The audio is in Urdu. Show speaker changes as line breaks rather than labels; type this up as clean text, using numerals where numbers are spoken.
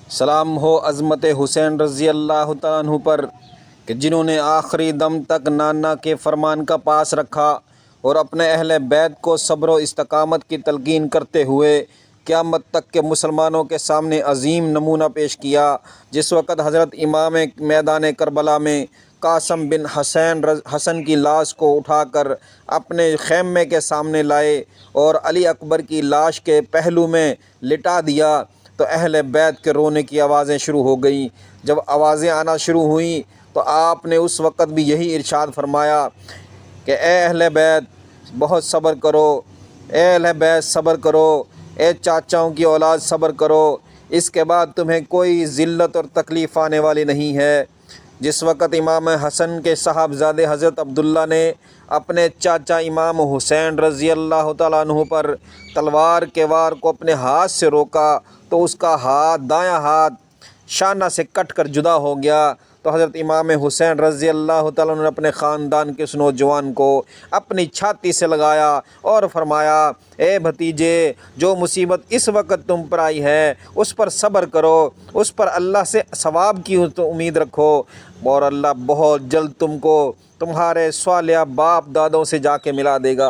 سلام ہو عظمت حسین رضی اللہ تعالیٰ عنہ پر کہ جنہوں نے آخری دم تک نانا کے فرمان کا پاس رکھا اور اپنے اہل بیت کو صبر و استقامت کی تلقین کرتے ہوئے قیامت تک کے مسلمانوں کے سامنے عظیم نمونہ پیش کیا۔ جس وقت حضرت امام میدان کربلا میں قاسم بن حسن کی لاش کو اٹھا کر اپنے خیمے کے سامنے لائے اور علی اکبر کی لاش کے پہلو میں لٹا دیا تو اہل بیت کے رونے کی آوازیں شروع ہو گئیں۔ جب آوازیں آنا شروع ہوئیں تو آپ نے اس وقت بھی یہی ارشاد فرمایا کہ اے اہل بیت بہت صبر کرو، اے اہل بیت صبر کرو، اے چاچاؤں کی اولاد صبر کرو، اس کے بعد تمہیں کوئی ذلت اور تکلیف آنے والی نہیں ہے۔ جس وقت امام حسن کے صاحبزادے حضرت عبداللہ نے اپنے چاچا امام حسین رضی اللہ تعالیٰ عنہ پر تلوار کے وار کو اپنے ہاتھ سے روکا تو اس کا ہاتھ، دایاں ہاتھ شانہ سے کٹ کر جدا ہو گیا۔ تو حضرت امام حسین رضی اللہ تعالیٰ عنہ نے اپنے خاندان کے اس نوجوان کو اپنی چھاتی سے لگایا اور فرمایا، اے بھتیجے، جو مصیبت اس وقت تم پر آئی ہے اس پر صبر کرو، اس پر اللہ سے ثواب کی امید رکھو اور اللہ بہت جلد تم کو تمہارے صالح باپ دادوں سے جا کے ملا دے گا۔